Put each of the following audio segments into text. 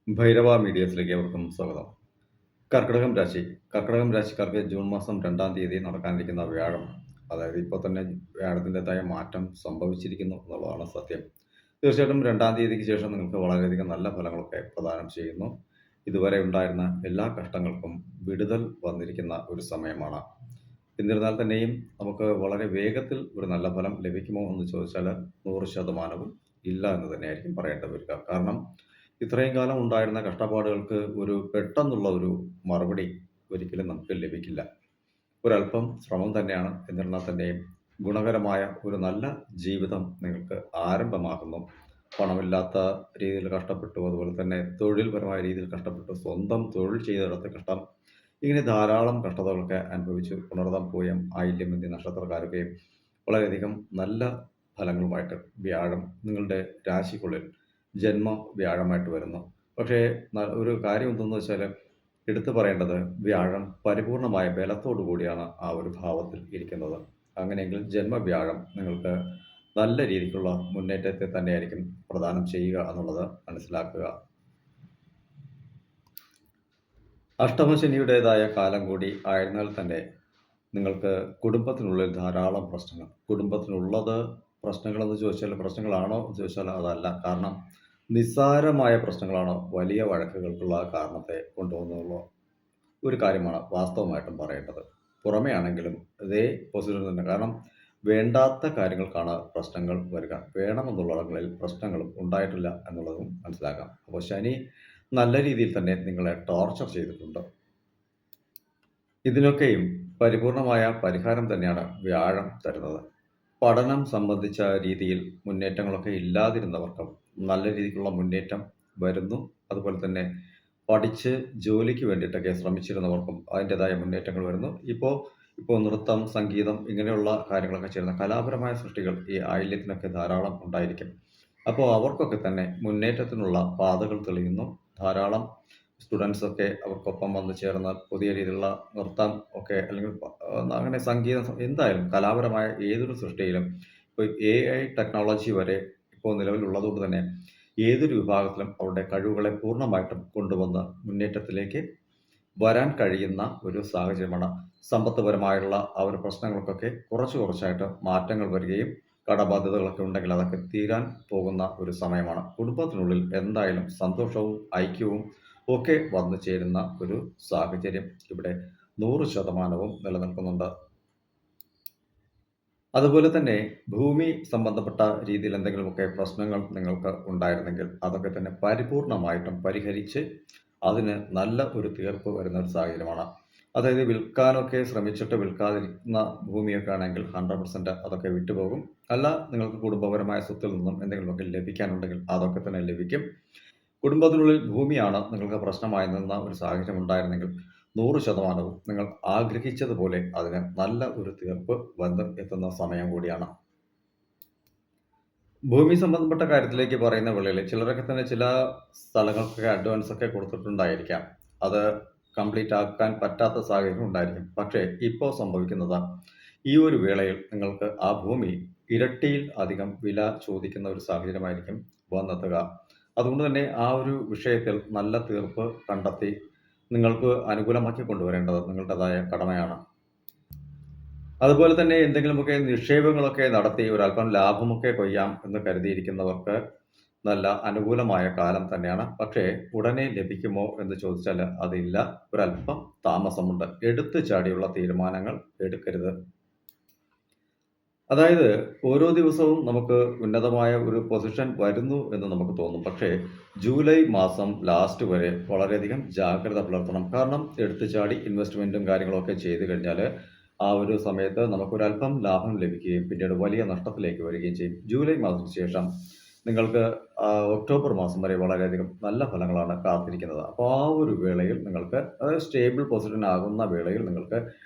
ഭൈരവ മീഡിയസിലേക്ക് അവർക്കും സ്വാഗതം. കർക്കിടകം രാശി. കർക്കിടകം രാശിക്കാർക്ക് ജൂൺ മാസം 2-ാം തീയതി നടക്കാനിരിക്കുന്ന വ്യാഴം, അതായത് ഇപ്പോൾ തന്നെ വ്യാഴത്തിൻ്റെതായ മാറ്റം സംഭവിച്ചിരിക്കുന്നു എന്നുള്ളതാണ് സത്യം. തീർച്ചയായിട്ടും 2-ാം തീയതിക്ക് ശേഷം നിങ്ങൾക്ക് വളരെയധികം നല്ല ഫലങ്ങളൊക്കെ പ്രദാനം ചെയ്യുന്നു. ഇതുവരെ ഉണ്ടായിരുന്ന എല്ലാ കഷ്ടങ്ങൾക്കും വിടുതൽ വന്നിരിക്കുന്ന ഒരു സമയമാണ്. എന്നിരുന്നാൽ തന്നെയും നമുക്ക് വളരെ വേഗത്തിൽ ഒരു നല്ല ഫലം ലഭിക്കുമോ എന്ന് ചോദിച്ചാൽ 100% ഇല്ല എന്ന് തന്നെയായിരിക്കും പറയേണ്ടി വരിക. കാരണം ഇത്രയും കാലം ഉണ്ടായിരുന്ന കഷ്ടപ്പാടുകൾക്ക് ഒരു പെട്ടെന്നുള്ള ഒരു മറുപടി ഒരിക്കലും നമുക്ക് ലഭിക്കില്ല. ഒരല്പം ശ്രമം തന്നെയാണ്. എന്നിരുന്നാൽ തന്നെയും ഗുണകരമായ ഒരു നല്ല ജീവിതം നിങ്ങൾക്ക് ആരംഭമാകുന്നു. പണമില്ലാത്ത രീതിയിൽ കഷ്ടപ്പെട്ടു, അതുപോലെ തന്നെ തൊഴിൽപരമായ രീതിയിൽ കഷ്ടപ്പെട്ടു, സ്വന്തം തൊഴിൽ ചെയ്തെടുത്ത കഷ്ടം, ഇങ്ങനെ ധാരാളം കഷ്ടതകളൊക്കെ അനുഭവിച്ചു പുണർതം, പൂയം, ആയില്യം എന്നീ നക്ഷത്രക്കാരൊക്കെയും വളരെയധികം നല്ല ഫലങ്ങളുമായിട്ട് വ്യാഴം നിങ്ങളുടെ രാശിക്കുള്ളിൽ ജന്മ വ്യാഴമായിട്ട് വരുന്നു. പക്ഷേ ഒരു കാര്യം എന്തെന്ന് വെച്ചാൽ എടുത്തു പറയേണ്ടത്, വ്യാഴം പരിപൂർണമായ ബലത്തോടു കൂടിയാണ് ആ ഒരു ഭാവത്തിൽ ഇരിക്കുന്നത്. അങ്ങനെയെങ്കിൽ ജന്മവ്യാഴം നിങ്ങൾക്ക് നല്ല രീതിക്കുള്ള മുന്നേറ്റത്തെ തന്നെയായിരിക്കും പ്രദാനം ചെയ്യുക എന്നുള്ളത് മനസ്സിലാക്കുക. അഷ്ടമശനിയുടേതായ കാലം കൂടി ആയിരുന്നാൽ തന്നെ നിങ്ങൾക്ക് കുടുംബത്തിനുള്ളിൽ ധാരാളം പ്രശ്നങ്ങൾ. കുടുംബത്തിനുള്ളത് പ്രശ്നങ്ങളെന്ന് ചോദിച്ചാൽ പ്രശ്നങ്ങളാണോ എന്ന് ചോദിച്ചാൽ അതല്ല. കാരണം നിസ്സാരമായ പ്രശ്നങ്ങളാണ് വലിയ വഴക്കുകൾക്കുള്ള കാരണത്തെ കൊണ്ടുപോകുന്നുള്ള ഒരു കാര്യമാണ് വാസ്തവമായിട്ടും പറയേണ്ടത്. പുറമേ ആണെങ്കിലും അതേ പൊസിഷൻ തന്നെ. കാരണം വേണ്ടാത്ത കാര്യങ്ങൾക്കാണ് പ്രശ്നങ്ങൾ വരിക. വേണമെന്നുള്ളടങ്ങളിൽ പ്രശ്നങ്ങളും ഉണ്ടായിട്ടില്ല എന്നുള്ളതും മനസ്സിലാക്കാം. അപ്പോൾ ശനി നല്ല രീതിയിൽ തന്നെ നിങ്ങളെ ടോർച്ചർ ചെയ്തിട്ടുണ്ട്. ഇതിനൊക്കെയും പരിപൂർണമായ പരിഹാരം തന്നെയാണ് വ്യാഴം തരുന്നത്. പഠനം സംബന്ധിച്ച രീതിയിൽ മുന്നേറ്റങ്ങളൊക്കെ ഇല്ലാതിരുന്നവർക്കും നല്ല രീതിക്കുള്ള മുന്നേറ്റം വരുന്നു. അതുപോലെ തന്നെ പഠിച്ച് ജോലിക്ക് വേണ്ടിയിട്ടൊക്കെ ശ്രമിച്ചിരുന്നവർക്കും അതിൻ്റെതായ മുന്നേറ്റങ്ങൾ വരുന്നു. ഇപ്പോൾ നൃത്തം, സംഗീതം ഇങ്ങനെയുള്ള കാര്യങ്ങളൊക്കെ ചെയ്യുന്ന കലാപരമായ സൃഷ്ടികൾ ഈ ആയില്യത്തിനൊക്കെ ധാരാളം ഉണ്ടായിരിക്കും. അപ്പോൾ അവർക്കൊക്കെ തന്നെ മുന്നേറ്റത്തിനുള്ള പാതകൾ തെളിയുന്നു. ധാരാളം സ്റ്റുഡൻസൊക്കെ അവർക്കൊപ്പം വന്ന് ചേർന്ന് പുതിയ രീതിയിലുള്ള നൃത്തം ഒക്കെ, അല്ലെങ്കിൽ അങ്ങനെ സംഗീതം, എന്തായാലും കലാപരമായ ഏതൊരു സൃഷ്ടിയിലും ഇപ്പോൾ AI ടെക്നോളജി വരെ ഇപ്പോൾ നിലവിലുള്ളതുകൊണ്ട് തന്നെ ഏതൊരു വിഭാഗത്തിലും അവരുടെ കഴിവുകളെ പൂർണ്ണമായിട്ടും കൊണ്ടുവന്ന് മുന്നേറ്റത്തിലേക്ക് വരാൻ കഴിയുന്ന ഒരു സാഹചര്യമാണ്. സമ്പത്തുപരമായുള്ള ആ ഒരു പ്രശ്നങ്ങൾക്കൊക്കെ കുറച്ച് കുറച്ചായിട്ട് മാറ്റങ്ങൾ വരികയും കടബാധ്യതകളൊക്കെ ഉണ്ടെങ്കിൽ അതൊക്കെ തീരാൻ പോകുന്ന ഒരു സമയമാണ്. കുടുംബത്തിനുള്ളിൽ എന്തായാലും സന്തോഷവും ഐക്യവും ഒക്കെ വന്നു ചേരുന്ന ഒരു സാഹചര്യം ഇവിടെ 100% നിലനിൽക്കുന്നുണ്ട്. അതുപോലെ തന്നെ ഭൂമി സംബന്ധപ്പെട്ട രീതിയിൽ എന്തെങ്കിലുമൊക്കെ പ്രശ്നങ്ങൾ നിങ്ങൾക്ക് ഉണ്ടായിരുന്നെങ്കിൽ അതൊക്കെ തന്നെ പരിപൂർണമായിട്ടും പരിഹരിച്ച് അതിന് നല്ല ഒരു തീർപ്പ് വരുന്ന ഒരു സാഹചര്യമാണ്. അതായത് വിൽക്കാനൊക്കെ ശ്രമിച്ചിട്ട് വിൽക്കാതിരിക്കുന്ന ഭൂമിയൊക്കെ ആണെങ്കിൽ 100% അതൊക്കെ വിട്ടുപോകും. അല്ല, നിങ്ങൾക്ക് കുടുംബപരമായ സ്വത്തിൽ നിന്നും എന്തെങ്കിലുമൊക്കെ ലഭിക്കാനുണ്ടെങ്കിൽ അതൊക്കെ തന്നെ ലഭിക്കും. കുടുംബത്തിനുള്ളിൽ ഭൂമിയാണ് നിങ്ങൾക്ക് പ്രശ്നമായി നിന്ന ഒരു സാഹചര്യം ഉണ്ടായിരുന്നെങ്കിൽ 100% നിങ്ങൾ ആഗ്രഹിച്ചതുപോലെ അതിന് നല്ല ഒരു തീർപ്പ് വന്ന് എത്തുന്ന സമയം കൂടിയാണ്. ഭൂമി സംബന്ധപ്പെട്ട കാര്യത്തിലേക്ക് പറയുന്ന വേളയിൽ ചിലരൊക്കെ തന്നെ ചില സ്ഥലങ്ങൾക്കൊക്കെ അഡ്വാൻസ് ഒക്കെ കൊടുത്തിട്ടുണ്ടായിരിക്കാം. അത് കംപ്ലീറ്റ് ആക്കാൻ പറ്റാത്ത സാഹചര്യം ഉണ്ടായിരിക്കും. പക്ഷേ ഇപ്പോൾ സംഭവിക്കുന്നത്, ഈ ഒരു വേളയിൽ നിങ്ങൾക്ക് ആ ഭൂമി ഇരട്ടിയിൽ അധികം വില ചോദിക്കുന്ന ഒരു സാഹചര്യമായിരിക്കും വന്നെത്തുക. അതുകൊണ്ട് തന്നെ ആ ഒരു വിഷയത്തിൽ നല്ല തീർപ്പ് കണ്ടെത്തി നിങ്ങൾക്ക് അനുകൂലമാക്കി കൊണ്ടുവരേണ്ടത് നിങ്ങളുടേതായ കടമയാണ്. അതുപോലെ തന്നെ എന്തെങ്കിലുമൊക്കെ നിക്ഷേപങ്ങളൊക്കെ നടത്തി ഒരല്പം ലാഭമൊക്കെ കൊയ്യാം എന്ന് കരുതിയിരിക്കുന്നവർക്ക് നല്ല അനുകൂലമായ കാലം തന്നെയാണ്. പക്ഷേ ഉടനെ ലഭിക്കുമോ എന്ന് ചോദിച്ചാൽ അതില്ല. ഒരല്പം താമസമുണ്ട്. എടുത്തു ചാടിയുള്ള തീരുമാനങ്ങൾ എടുക്കരുത്. അതായത് ഓരോ ദിവസവും നമുക്ക് ഉന്നതമായ ഒരു പൊസിഷൻ വരുന്നു എന്ന് നമുക്ക് തോന്നും. പക്ഷേ ജൂലൈ മാസം ലാസ്റ്റ് വരെ വളരെയധികം ജാഗ്രത പുലർത്തണം. കാരണം എടുത്തുചാടി ഇൻവെസ്റ്റ്മെന്റും കാര്യങ്ങളൊക്കെ ചെയ്തു കഴിഞ്ഞാൽ ആ ഒരു സമയത്ത് നമുക്കൊരല്പം ലാഭം ലഭിക്കുകയും പിന്നീട് വലിയ നഷ്ടത്തിലേക്ക് വരികയും ചെയ്യും. ജൂലൈ മാസത്തിന് ശേഷം നിങ്ങൾക്ക് ഒക്ടോബർ മാസം വരെ വളരെയധികം നല്ല ഫലങ്ങളാണ് കാത്തിരിക്കുന്നത്. അപ്പോൾ ആ ഒരു വേളയിൽ നിങ്ങൾക്ക്, അതായത് സ്റ്റേബിൾ പൊസിഷൻ ആകുന്ന വേളയിൽ നിങ്ങൾക്ക്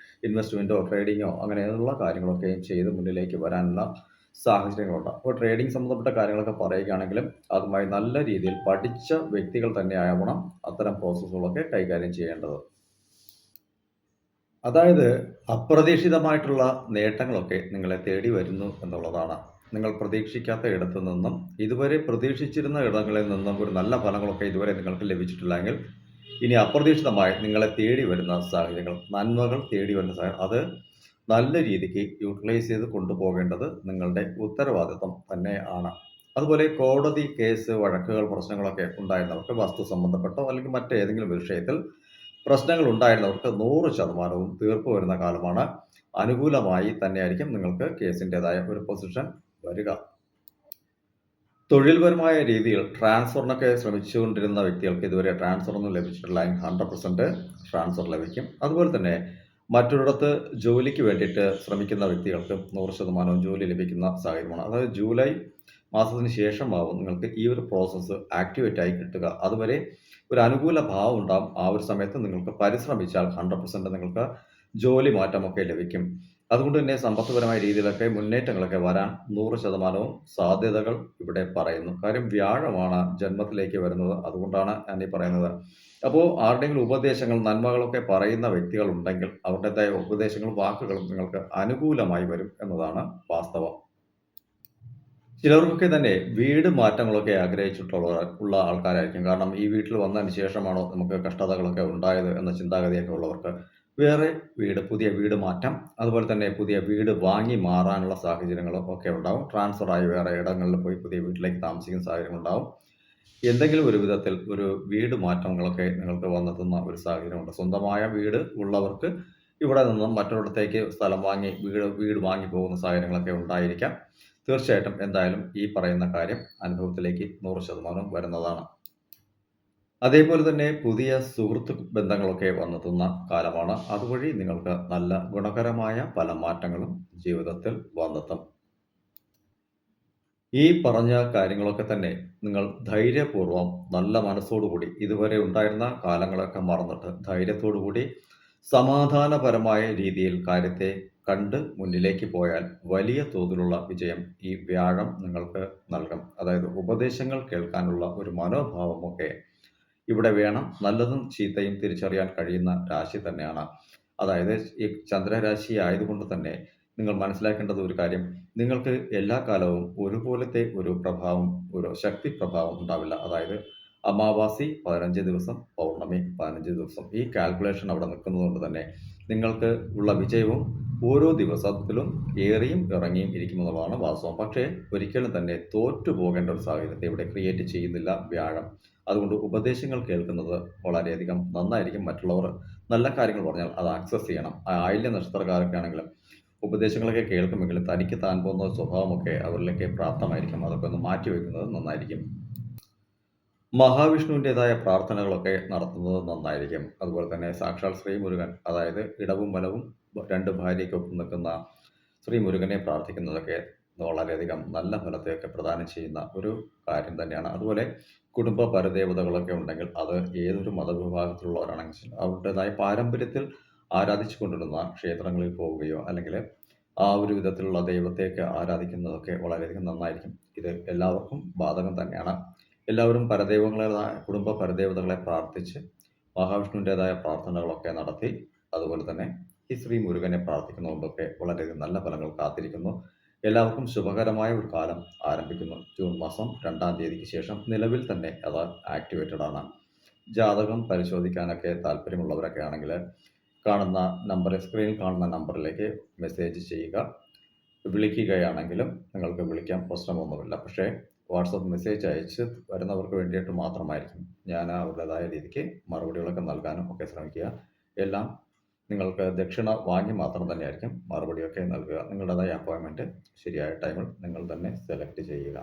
ഇൻവെസ്റ്റ്മെന്റോ ട്രേഡിങ്ങോ അങ്ങനെയുള്ള കാര്യങ്ങളൊക്കെയും ചെയ്ത് മുന്നിലേക്ക് വരാനുള്ള സാഹചര്യങ്ങളുണ്ട്. അപ്പോൾ ട്രേഡിംഗ് സംബന്ധപ്പെട്ട കാര്യങ്ങളൊക്കെ പറയുകയാണെങ്കിലും അതുമായി നല്ല രീതിയിൽ പഠിച്ച വ്യക്തികൾ തന്നെ ആവണം അത്തരം പ്രോസസ്സുകളൊക്കെ കൈകാര്യം ചെയ്യേണ്ടത്. അതായത് അപ്രതീക്ഷിതമായിട്ടുള്ള നേട്ടങ്ങളൊക്കെ നിങ്ങളെ തേടി വരുന്നു എന്നുള്ളതാണ്. നിങ്ങൾ പ്രതീക്ഷിക്കാത്ത ഇടത്തു നിന്നും ഇതുവരെ പ്രതീക്ഷിച്ചിരുന്ന ഇടങ്ങളിൽ നിന്നും ഒരു നല്ല ഫലങ്ങളൊക്കെ ഇതുവരെ നിങ്ങൾക്ക് ലഭിച്ചിട്ടില്ലെങ്കിൽ ഇനി അപ്രതീക്ഷിതമായി നിങ്ങളെ തേടി വരുന്ന സാഹചര്യങ്ങൾ, നന്മകൾ തേടി വരുന്ന അത് നല്ല രീതിക്ക് യൂട്ടിലൈസ് ചെയ്ത് കൊണ്ടുപോകേണ്ടത് നിങ്ങളുടെ ഉത്തരവാദിത്വം തന്നെ ആണ്. അതുപോലെ കോടതി കേസ്, വഴക്കുകൾ, പ്രശ്നങ്ങളൊക്കെ ഉണ്ടായിരുന്നവർക്ക്, വസ്തു സംബന്ധപ്പെട്ടോ അല്ലെങ്കിൽ മറ്റേതെങ്കിലും വിഷയത്തിൽ പ്രശ്നങ്ങൾ ഉണ്ടായിരുന്നവർക്ക് 100% തീർപ്പ് വരുന്ന കാലമാണ്. അനുകൂലമായി തന്നെയായിരിക്കും നിങ്ങൾക്ക് കേസിൻ്റെതായ ഒരു പൊസിഷൻ വരിക. തൊഴിൽപരമായ രീതിയിൽ ട്രാൻസ്ഫറിനൊക്കെ ശ്രമിച്ചുകൊണ്ടിരുന്ന വ്യക്തികൾക്ക് ഇതുവരെ ട്രാൻസ്ഫർ ഒന്നും ലഭിച്ചിട്ടില്ല. 100% ട്രാൻസ്ഫർ ലഭിക്കും. അതുപോലെ തന്നെ മറ്റൊരിടത്ത് ജോലിക്ക് വേണ്ടിയിട്ട് ശ്രമിക്കുന്ന വ്യക്തികൾക്ക് 100% ജോലി ലഭിക്കുന്ന സാഹചര്യമാണ്. അതായത് ജൂലൈ മാസത്തിന് ശേഷമാവും നിങ്ങൾക്ക് ഈ ഒരു പ്രോസസ്സ് ആക്ടിവേറ്റ് ആയി കിട്ടുക. അതുവരെ ഒരു അനുകൂല ഭാവം ഉണ്ടാകും. ആ ഒരു സമയത്ത് നിങ്ങൾക്ക് പരിശ്രമിച്ചാൽ 100% നിങ്ങൾക്ക് ജോലി മാറ്റമൊക്കെ ലഭിക്കും. അതുകൊണ്ട് തന്നെ സമ്പത്തുപരമായ രീതിയിലൊക്കെ മുന്നേറ്റങ്ങളൊക്കെ വരാൻ 100% സാധ്യതകൾ ഇവിടെ പറയുന്നു. കാര്യം വ്യാഴമാണ് ജന്മത്തിലേക്ക് വരുന്നത്. അതുകൊണ്ടാണ് ഞാൻ ഈ പറയുന്നത്. അപ്പോൾ ആരുടെയെങ്കിലും ഉപദേശങ്ങൾ, നന്മകളൊക്കെ പറയുന്ന വ്യക്തികളുണ്ടെങ്കിൽ അവരുടേതായ ഉപദേശങ്ങളും വാക്കുകളും നിങ്ങൾക്ക് അനുകൂലമായി വരും എന്നതാണ് വാസ്തവം. ചിലർക്കൊക്കെ തന്നെ വീട് മാറ്റങ്ങളൊക്കെ ഉള്ള ആൾക്കാരായിരിക്കും. കാരണം ഈ വീട്ടിൽ വന്നതിന് ശേഷമാണോ നമുക്ക് കഷ്ടതകളൊക്കെ ഉണ്ടായത് എന്ന ചിന്താഗതിയൊക്കെ ഉള്ളവർക്ക് വേറെ വീട്, പുതിയ വീട് മാറ്റം, അതുപോലെ തന്നെ പുതിയ വീട് വാങ്ങി മാറാനുള്ള സാഹചര്യങ്ങളും ഒക്കെ ഉണ്ടാവും. ട്രാൻസ്ഫറായി വേറെ ഇടങ്ങളിൽ പോയി പുതിയ വീട്ടിലേക്ക് താമസിക്കുന്ന സാഹചര്യങ്ങളുണ്ടാവും. എന്തെങ്കിലും ഒരു വിധത്തിൽ ഒരു വീട് മാറ്റങ്ങളൊക്കെ നിങ്ങൾക്ക് വന്നെത്തുന്ന ഒരു സാഹചര്യമുണ്ട്. സ്വന്തമായ വീട് ഉള്ളവർക്ക് ഇവിടെ നിന്നും മറ്റൊരിടത്തേക്ക് സ്ഥലം വാങ്ങി വീട് വാങ്ങി പോകുന്ന സാഹചര്യങ്ങളൊക്കെ ഉണ്ടായിരിക്കാം. തീർച്ചയായിട്ടും എന്തായാലും ഈ പറയുന്ന കാര്യം അനുഭവത്തിലേക്ക് 100% വരുന്നതാണ്. അതേപോലെ തന്നെ പുതിയ സുഹൃത്ത് ബന്ധങ്ങളൊക്കെ വന്നെത്തുന്ന കാലമാണ്. അതുവഴി നിങ്ങൾക്ക് നല്ല ഗുണകരമായ പല മാറ്റങ്ങളും ജീവിതത്തിൽ വന്നെത്തും. ഈ പറഞ്ഞ കാര്യങ്ങളൊക്കെ തന്നെ നിങ്ങൾ ധൈര്യപൂർവ്വം നല്ല മനസ്സോടുകൂടി ഇതുവരെ ഉണ്ടായിരുന്ന കാലങ്ങളൊക്കെ മറന്നിട്ട് ധൈര്യത്തോടുകൂടി സമാധാനപരമായ രീതിയിൽ കാര്യത്തെ കണ്ട് മുന്നിലേക്ക് പോയാൽ വലിയ തോതിലുള്ള വിജയം ഈ വ്യാഴം നിങ്ങൾക്ക് നൽകും. അതായത് ഉപദേശങ്ങൾ കേൾക്കാനുള്ള ഒരു മനോഭാവമൊക്കെ ഇവിടെ വേണം. നല്ലതും ചീത്തയും തിരിച്ചറിയാൻ കഴിയുന്ന രാശി തന്നെയാണ്. അതായത് ഈ ചന്ദ്രരാശി ആയതുകൊണ്ട് തന്നെ നിങ്ങൾ മനസ്സിലാക്കേണ്ടത് ഒരു കാര്യം, നിങ്ങൾക്ക് എല്ലാ കാലവും ഒരുപോലത്തെ ഒരു പ്രഭാവം, ഒരു ശക്തി പ്രഭാവം ഉണ്ടാവില്ല. അതായത് അമാവാസി 15 ദിവസം, പൗർണമി 15 ദിവസം. ഈ കാൽക്കുലേഷൻ അവിടെ നിൽക്കുന്നത് കൊണ്ട് തന്നെ നിങ്ങൾക്ക് ഉള്ള വിജയവും ഓരോ ദിവസത്തിലും ഏറിയും ഇറങ്ങിയും ഇരിക്കുമെന്നുള്ളതാണ് വാസ്തവം. പക്ഷേ ഒരിക്കലും തന്നെ തോറ്റു പോകേണ്ട ഒരു സാഹചര്യത്തെ ഇവിടെ ക്രിയേറ്റ് ചെയ്യുന്നില്ല വ്യാഴം. അതുകൊണ്ട് ഉപദേശങ്ങൾ കേൾക്കുന്നത് വളരെയധികം നന്നായിരിക്കും. മറ്റുള്ളവർ നല്ല കാര്യങ്ങൾ പറഞ്ഞാൽ അത് ആക്സസ് ചെയ്യണം. ആയില്യ നക്ഷത്രക്കാരൊക്കെ ആണെങ്കിലും ഉപദേശങ്ങളൊക്കെ കേൾക്കുമെങ്കിലും തനിക്ക് താൻ പോകുന്ന സ്വഭാവമൊക്കെ അവരിലേക്ക് പ്രാപ്തമായിരിക്കും. അതൊക്കെ ഒന്ന് മാറ്റിവെക്കുന്നത് നന്നായിരിക്കും. മഹാവിഷ്ണുവിൻ്റെതായ പ്രാർത്ഥനകളൊക്കെ നടത്തുന്നത് നന്നായിരിക്കും. അതുപോലെ തന്നെ സാക്ഷാൽ ശ്രീ മുരുകൻ, അതായത് ഇടവും വലവും 2 ഭാര്യയ്ക്കൊപ്പം നിൽക്കുന്ന ശ്രീ മുരുകനെ പ്രാർത്ഥിക്കുന്നതൊക്കെ വളരെയധികം നല്ല ഫലത്തെയൊക്കെ പ്രദാനം ചെയ്യുന്ന ഒരു കാര്യം തന്നെയാണ്. അതുപോലെ കുടുംബ പരദേവതകളൊക്കെ ഉണ്ടെങ്കിൽ അത് ഏതൊരു മതവിഭാഗത്തിലുള്ളവരാണെങ്കിൽ അവരുടേതായ പാരമ്പര്യത്തിൽ ആരാധിച്ചു കൊണ്ടിരുന്ന ക്ഷേത്രങ്ങളിൽ പോവുകയോ അല്ലെങ്കിൽ ആ ഒരു വിധത്തിലുള്ള ദൈവത്തെയൊക്കെ ആരാധിക്കുന്നതൊക്കെ വളരെയധികം നന്നായിരിക്കും. ഇത് എല്ലാവർക്കും ബാധകം തന്നെയാണ്. എല്ലാവരും കുടുംബ പരദേവതകളെ പ്രാർത്ഥിച്ച് മഹാവിഷ്ണുവിൻ്റെതായ പ്രാർത്ഥനകളൊക്കെ നടത്തി അതുപോലെ തന്നെ ഈ ശ്രീ മുരുകനെ പ്രാർത്ഥിക്കുന്നതുകൊണ്ടൊക്കെ വളരെയധികം നല്ല ഫലങ്ങൾ കാത്തിരിക്കുന്നു. എല്ലാവർക്കും ശുഭകരമായ ഒരു കാലം ആരംഭിക്കുന്നു. ജൂൺ മാസം 2-ാം തീയതിക്ക് ശേഷം നിലവിൽ തന്നെ അത് ആക്ടിവേറ്റഡ് ആണ്. ജാതകം പരിശോധിക്കാനൊക്കെ താല്പര്യമുള്ളവരൊക്കെ ആണെങ്കിൽ കാണുന്ന നമ്പറിൽ, സ്ക്രീനിൽ കാണുന്ന നമ്പറിലേക്ക് മെസ്സേജ് ചെയ്യുക. വിളിക്കുകയാണെങ്കിലും നിങ്ങൾക്ക് വിളിക്കാം, പ്രശ്നമൊന്നുമില്ല. പക്ഷേ വാട്സപ്പ് മെസ്സേജ് അയച്ച് വരുന്നവർക്ക് വേണ്ടിയിട്ട് മാത്രമായിരിക്കും ഞാൻ അവരുടേതായ രീതിക്ക് മറുപടികളൊക്കെ നൽകാനും ഒക്കെ ശ്രമിക്കുക. എല്ലാം നിങ്ങൾക്ക് ദക്ഷിണ വാങ്ങി മാത്രം തന്നെയായിരിക്കും മറുപടിയൊക്കെ നൽകുക. നിങ്ങളുടേതായ അപ്പോയിൻമെൻറ്റ് ശരിയായ ടൈമിൽ നിങ്ങൾ തന്നെ സെലക്ട് ചെയ്യുക.